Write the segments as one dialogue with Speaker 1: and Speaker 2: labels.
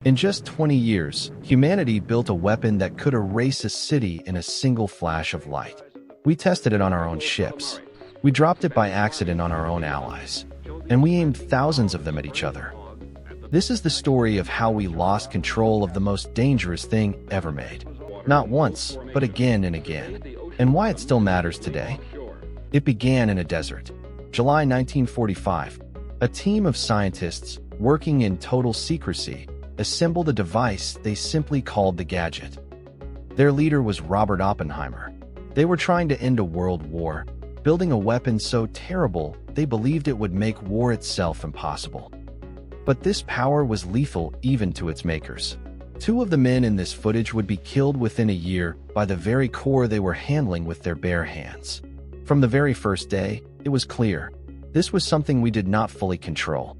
Speaker 1: In just 20 years, humanity built a weapon that could erase a city in a single flash of light. We tested it on our own ships. We dropped it by accident on our own allies. And we aimed thousands of them at each other. This is the story of how we lost control of the most dangerous thing ever made. Not once, but again and again. And why it still matters today? It began in a desert. July 1945. A team of scientists, working in total secrecy, assembled a device they simply called the gadget. Their leader was Robert Oppenheimer. They were trying to end a world war, building a weapon so terrible they believed it would make war itself impossible. But this power was lethal even to its makers. Two of the men in this footage would be killed within a year by the very core they were handling with their bare hands. From the very first day, it was clear. This was something we did not fully control.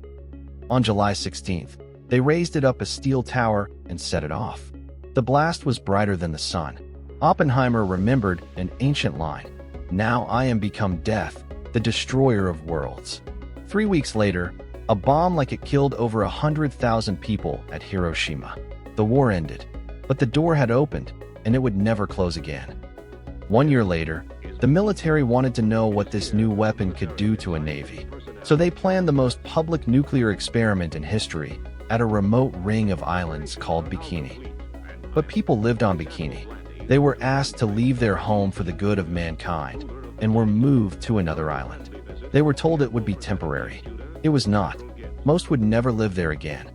Speaker 1: On July 16th, they raised it up a steel tower and set it off. The blast was brighter than the sun. Oppenheimer remembered an ancient line, "Now I am become death, the destroyer of worlds." 3 weeks later, a bomb like it killed over 100,000 people at Hiroshima. The war ended, but the door had opened, and it would never close again. 1 year later, the military wanted to know what this new weapon could do to a navy. So they planned the most public nuclear experiment in history at a remote ring of islands called Bikini. But people lived on Bikini. They were asked to leave their home for the good of mankind and were moved to another island. They were told it would be temporary. It was not. Most would never live there again.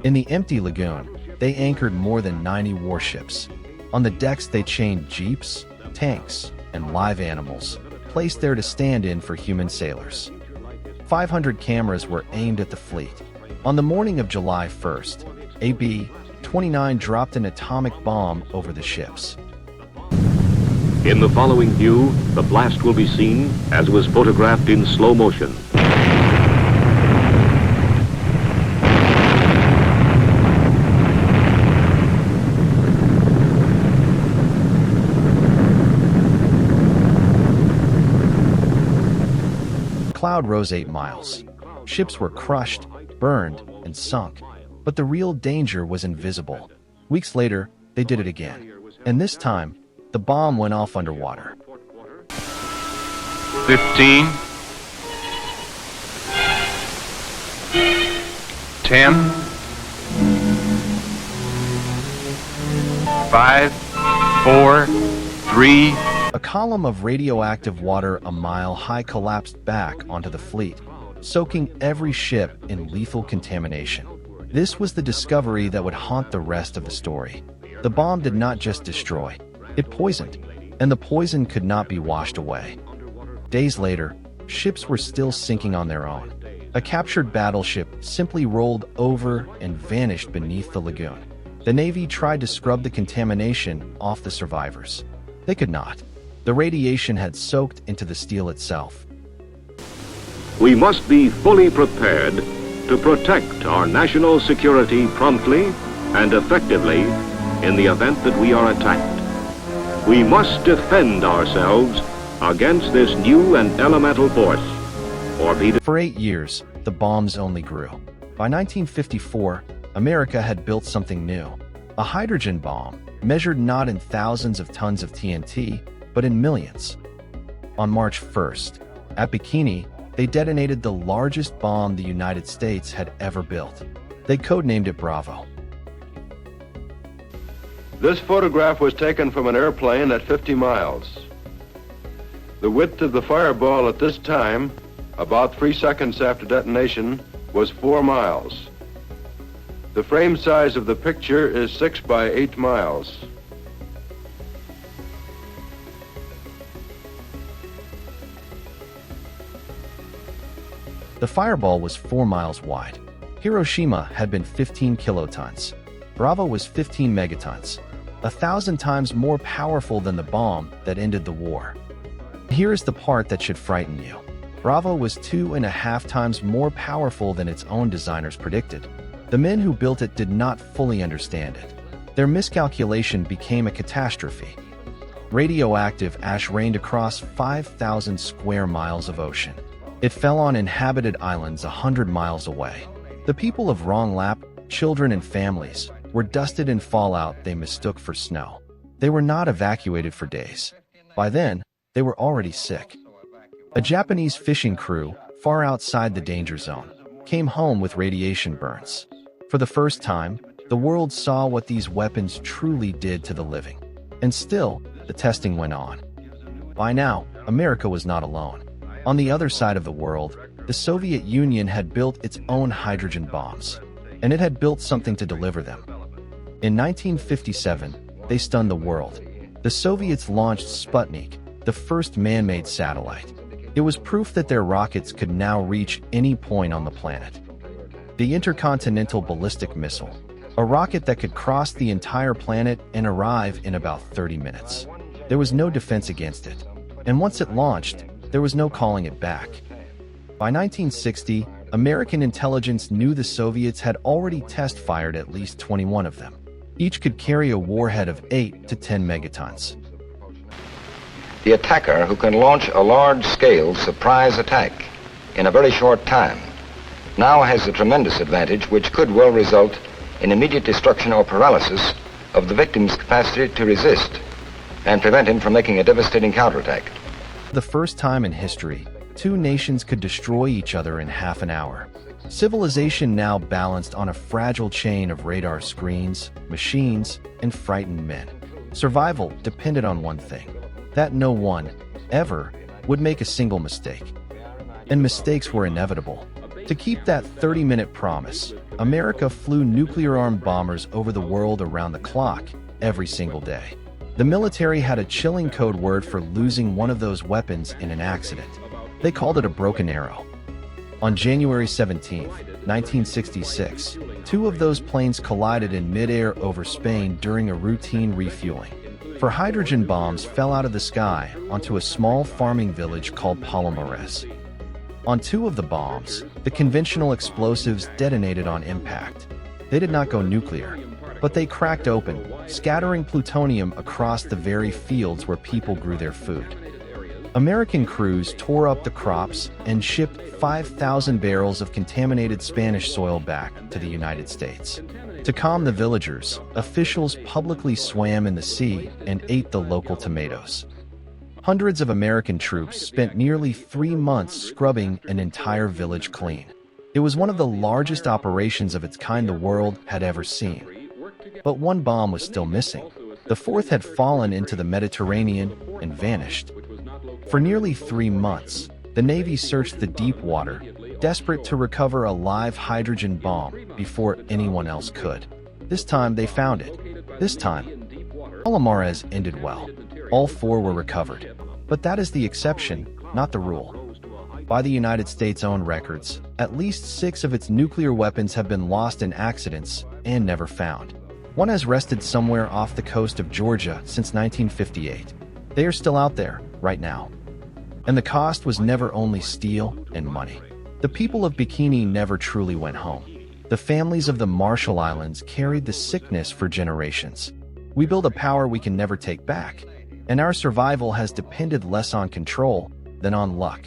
Speaker 1: In the empty lagoon, they anchored more than 90 warships. On the decks they chained jeeps, tanks, and live animals, placed there to stand in for human sailors. 500 cameras were aimed at the fleet. On the morning of July 1st, a B-29 dropped an atomic bomb over the ships.
Speaker 2: In the following view, the blast will be seen as was photographed in slow motion.
Speaker 1: The cloud rose 8 miles. Ships were crushed, burned, and sunk. But the real danger was invisible. Weeks later, they did it again. And this time, the bomb went off underwater.
Speaker 3: 15, 10, 5, 4, 3.
Speaker 1: A column of radioactive water a mile high collapsed back onto the fleet, soaking every ship in lethal contamination. This was the discovery that would haunt the rest of the story. The bomb did not just destroy, it poisoned, and the poison could not be washed away. Days later, ships were still sinking on their own. A captured battleship simply rolled over and vanished beneath the lagoon. The Navy tried to scrub the contamination off the survivors. They could not. The radiation had soaked into the steel itself.
Speaker 2: We must be fully prepared to protect our national security promptly and effectively in the event that we are attacked. We must defend ourselves against this new and elemental force, or be...
Speaker 1: For 8 years, the bombs only grew. By 1954, America had built something new. A hydrogen bomb, measured not in thousands of tons of TNT, but in millions. On March 1st, at Bikini, they detonated the largest bomb the United States had ever built. They codenamed it Bravo.
Speaker 4: This photograph was taken from an airplane at 50 miles. The width of the fireball at this time, about 3 seconds after detonation, was 4 miles. The frame size of the picture is 6 by 8 miles.
Speaker 1: The fireball was 4 miles wide. Hiroshima had been 15 kilotons. Bravo was 15 megatons, 1,000 times more powerful than the bomb that ended the war. Here is the part that should frighten you. Bravo was 2.5 times more powerful than its own designers predicted. The men who built it did not fully understand it. Their miscalculation became a catastrophe. Radioactive ash rained across 5,000 square miles of ocean. It fell on inhabited islands 100 miles away. The people of Wrong Lap children and families, were dusted in fallout they mistook for snow. They were not evacuated for days. By then, they were already sick. A Japanese fishing crew, far outside the danger zone, came home with radiation burns. For the first time, the world saw what these weapons truly did to the living. And still, the testing went on. By now, America was not alone. On the other side of the world, the Soviet Union had built its own hydrogen bombs, and it had built something to deliver them. In 1957, they stunned the world. The Soviets launched Sputnik, the first man-made satellite. It was proof that their rockets could now reach any point on the planet. The Intercontinental Ballistic Missile, a rocket that could cross the entire planet and arrive in about 30 minutes. There was no defense against it, and once it launched, there was no calling it back. By 1960, American intelligence knew the Soviets had already test-fired at least 21 of them. Each could carry a warhead of 8 to 10 megatons.
Speaker 5: The attacker who can launch a large-scale surprise attack in a very short time now has the tremendous advantage which could well result in immediate destruction or paralysis of the victim's capacity to resist and prevent him from making a devastating counterattack.
Speaker 1: The first time in history, two nations could destroy each other in half an hour. Civilization now balanced on a fragile chain of radar screens, machines, and frightened men. Survival depended on one thing: that no one, ever, would make a single mistake. And mistakes were inevitable. To keep that 30-minute promise, America flew nuclear-armed bombers over the world around the clock, every single day. The military had a chilling code word for losing one of those weapons in an accident. They called it a broken arrow. On January 17, 1966, two of those planes collided in midair over Spain during a routine refueling. For hydrogen bombs fell out of the sky onto a small farming village called Palomares. On two of the bombs, the conventional explosives detonated on impact. They did not go nuclear, but they cracked open, scattering plutonium across the very fields where people grew their food. American crews tore up the crops and shipped 5,000 barrels of contaminated Spanish soil back to the United States. To calm the villagers, officials publicly swam in the sea and ate the local tomatoes. Hundreds of American troops spent nearly 3 months scrubbing an entire village clean. It was one of the largest operations of its kind the world had ever seen. But one bomb was still missing. The fourth had fallen into the Mediterranean and vanished. For nearly 3 months, the Navy searched the deep water, desperate to recover a live hydrogen bomb before anyone else could. This time they found it. This time, Palomares ended well. All 4 were recovered. But that is the exception, not the rule. By the United States' own records, at least 6 of its nuclear weapons have been lost in accidents and never found. One has rested somewhere off the coast of Georgia since 1958. They are still out there, right now. And the cost was never only steel and money. The people of Bikini never truly went home. The families of the Marshall Islands carried the sickness for generations. We build a power we can never take back, and our survival has depended less on control than on luck.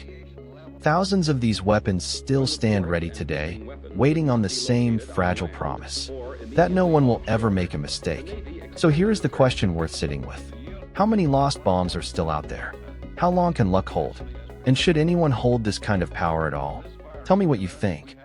Speaker 1: Thousands of these weapons still stand ready today, waiting on the same fragile promise: that no one will ever make a mistake. So here is the question worth sitting with. How many lost bombs are still out there? How long can luck hold? And should anyone hold this kind of power at all? Tell me what you think.